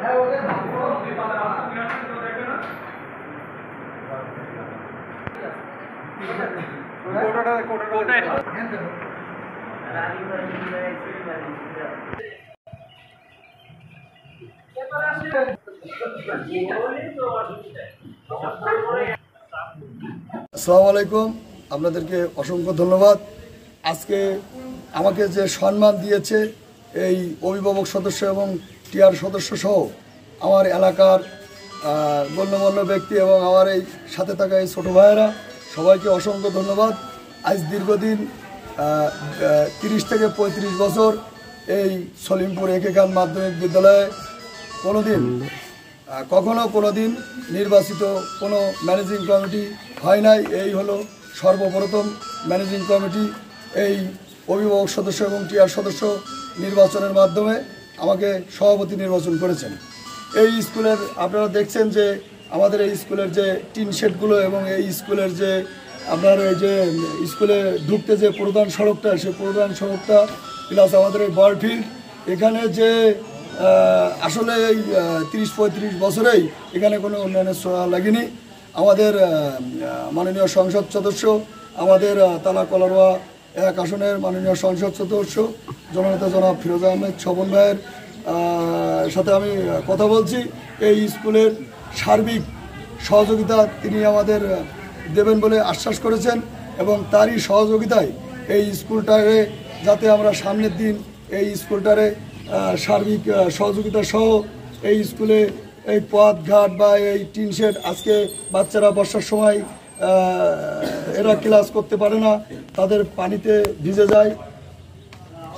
আসসালামু আলাইকুম, আপনাদেরকে অসংখ্য ধন্যবাদ। আজকে আমাকে যে সম্মান দিয়েছে এই অভিভাবক সদস্য এবং টিআর সদস্য সহ আমার এলাকার গণ্যমান্য ব্যক্তি এবং আমার এই সাথে থাকা এই ছোটো ভাইয়েরা, সবাইকে অসংখ্য ধন্যবাদ। আজ দীর্ঘদিন 30 থেকে 35 বছর এই সলিমপুর একে খান মাধ্যমিক বিদ্যালয়ে কোনোদিন নির্বাচিত কোনো ম্যানেজিং কমিটি হয় নাই। এই হলো সর্বপ্রথম ম্যানেজিং কমিটি। এই অভিভাবক সদস্য এবং টিআর সদস্য নির্বাচনের মাধ্যমে আমাকে সভাপতি নির্বাচন করেছেন। এই স্কুলের আপনারা দেখছেন যে আমাদের এই স্কুলের যে টিন শেডগুলো এবং এই স্কুলের যে আপনার এই যে স্কুলে ঢুকতে যে প্রধান সড়কটা, সেই প্রধান সড়কটা প্লাস আমাদের এই বল ফিল্ড, এখানে যে আসলে এই 30-35 বছরেই এখানে কোনো উন্নয়নের ছোঁয়া লাগেনি। আমাদের মাননীয় সংসদ সদস্য, আমাদের তালা কলারোয়া 1 আসনের মাননীয় সংসদ সদস্য জননেতা জনাব ফিরোজ আহমেদ স্বপন ভাইয়ের সাথে আমি কথা বলছি। এই স্কুলের সার্বিক সহযোগিতা তিনি আমাদের দেবেন বলে আশ্বাস করেছেন এবং তারই সহযোগিতায় এই স্কুলটারে যাতে আমরা সামনের দিন এই স্কুলটারে সার্বিক সহযোগিতা সহ এই স্কুলে এই পথঘাট বা এই টিন শেড, আজকে বাচ্চারা বর্ষার সময় এরা ক্লাস করতে পারে না, তাদের পানিতে ভিজে যায়।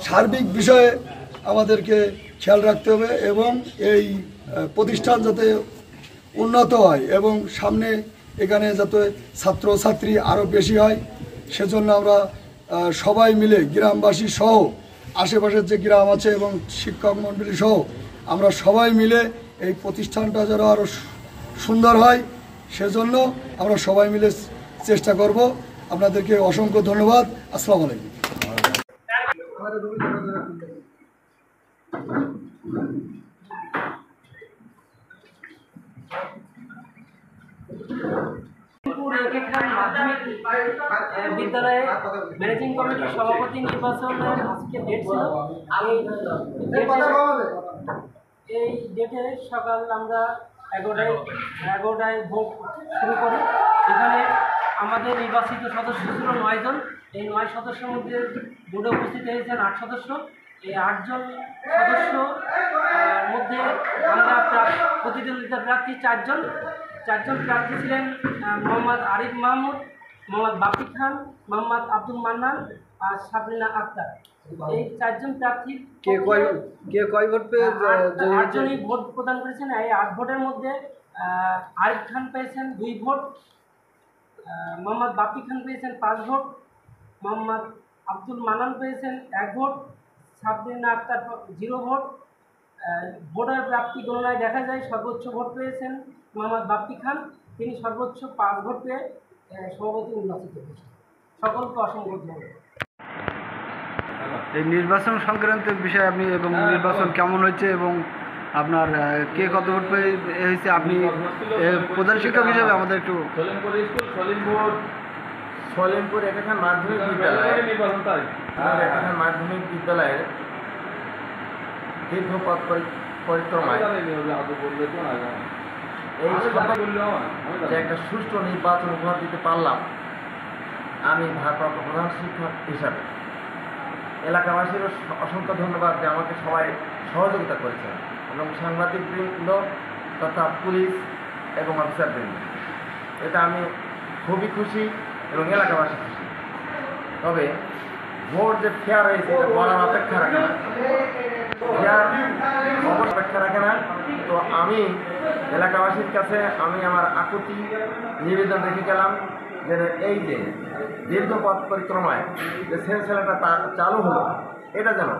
সার্বিক বিষয়ে আমাদেরকে খেয়াল রাখতে হবে এবং এই প্রতিষ্ঠান যাতে উন্নত হয় এবং সামনে এখানে যাতে ছাত্রছাত্রী আরও বেশি হয়, সেজন্য আমরা সবাই মিলে গ্রামবাসী সহ আশেপাশের যে গ্রাম আছে এবং শিক্ষক মণ্ডলী সহ আমরা সবাই মিলে এই প্রতিষ্ঠানটা যেন আরও সুন্দর হয়, সেজন্য আমরা সবাই মিলে চেষ্টা করব। আপনাদেরকে অসংখ্য ধন্যবাদ। আসসালামু আলাইকুম। বিদ্যালয়ে ম্যানেজিং কমিটির সভাপতি নির্বাচনের আজকে ডেট ছিল। এই ডেটে সকাল আমরা 11টায় ভোট শুরু করি। এখানে আমাদের নির্বাচিত সদস্য ছিল 9 জন। এই 9 সদস্যের মধ্যে বোর্ডে উপস্থিত হয়েছেন 8 সদস্য। এই 8 জন সদস্য মধ্যে আমরা প্রতিদ্বন্দ্বিতা প্রার্থী 4 জন প্রার্থী ছিলেন মোহাম্মদ আরিফ মাহমুদ, মোহাম্মদ বাপি খান, মোহাম্মদ আব্দুল মান্নান আর সাবরিনা আক্তার। এই 4 জন প্রার্থী কে কয় ভোট পেয়ে 8 জনই ভোট প্রদান করেছেন। এই 8 ভোটের মধ্যে আরিফ খান পেয়েছেন 2 ভোট, মোহাম্মদ বাপি খান পেয়েছেন 5 ভোট, মোহাম্মদ আব্দুল মান্নান পেয়েছেন 1 vote, Sabrina Akter 0 vote. Voter প্রাপ্তি গণনায় দেখা যায় সর্বোচ্চ ভোট পেয়েছেন মোহাম্মদ বাপ্পি খান, তিনি সর্বোচ্চ 5 ভোট পেয়ে সভাপতি নির্বাচিত হয়েছেন। সকলকে অসংখ্য ধন্যবাদ। এই নির্বাচন সংক্রান্ত বিষয়ে আপনি এবং নির্বাচন কেমন হয়েছে এবং আপনার কে কত ভোট পেয়ে হয়েছে, আপনি প্রধান শিক্ষক হিসেবে আমাদের একটু সলিমপুর এখানে মাধ্যমিক বিদ্যালয়ের দীর্ঘ পথ পরিক্রমায় এই যে একটা সুষ্ঠু নির্বাচন উপহার দিতে পারলাম, আমি ভারপ্রাপ্ত প্রধান শিক্ষক হিসাবে এলাকাবাসীরও অসংখ্য ধন্যবাদ যে আমাকে সবাই সহযোগিতা করেছেন এবং সাংবাদিকবৃন্দ তথা পুলিশ এবং অফিসারবৃন্দ, এটা আমি খুবই খুশি এবং এলাকাবাসী খুশি। তবে ভোট যে ফেয়ার হয়েছে এটা বলার অপেক্ষা রাখে না, অপেক্ষা রাখে না। তো আমি এলাকাবাসীর কাছে আমি আমার আকুতি নিবেদন রেখে গেলাম যে এই যে দীর্ঘ পথ পরিক্রমায় যে সেলসেলাটা চালু হলো, এটা যেন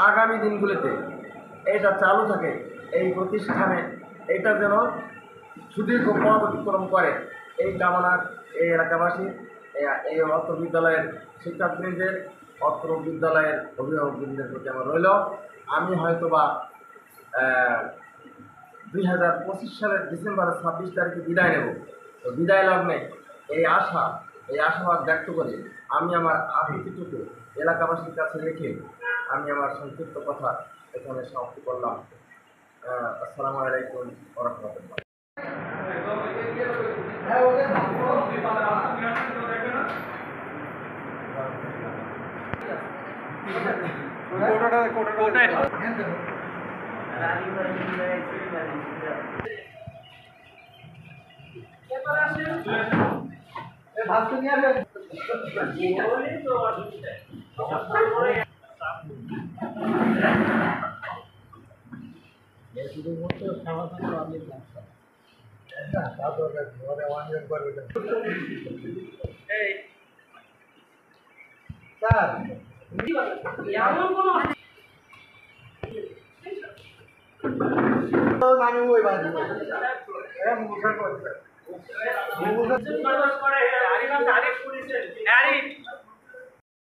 আগামী দিনগুলিতে এটা চালু থাকে এই প্রতিষ্ঠানে, এটা যেন সুদীর্ঘ পথ অতিক্রম করে এই কামনা এই এলাকাবাসী, এই অত্র বিদ্যালয়ের শিক্ষার্থীদের, অত্র বিদ্যালয়ের অভিভাবকবৃন্দের প্রতি আমার রইল। আমি হয়তোবা 2025 সালের ডিসেম্বরের 26 তারিখে বিদায় নেব। তো বিদায় লগ্নে এই আশাবাদ ব্যক্ত করে আমি আমার আকুতিটুকু এলাকাবাসীর কাছে রেখে আমি আমার সংক্ষিপ্ত কথা এখানে সমাপ্তি করলাম। আসসালামু আলাইকুম ওয়া রাহমাতুল্লাহ। এমন কোনো মানুষ করে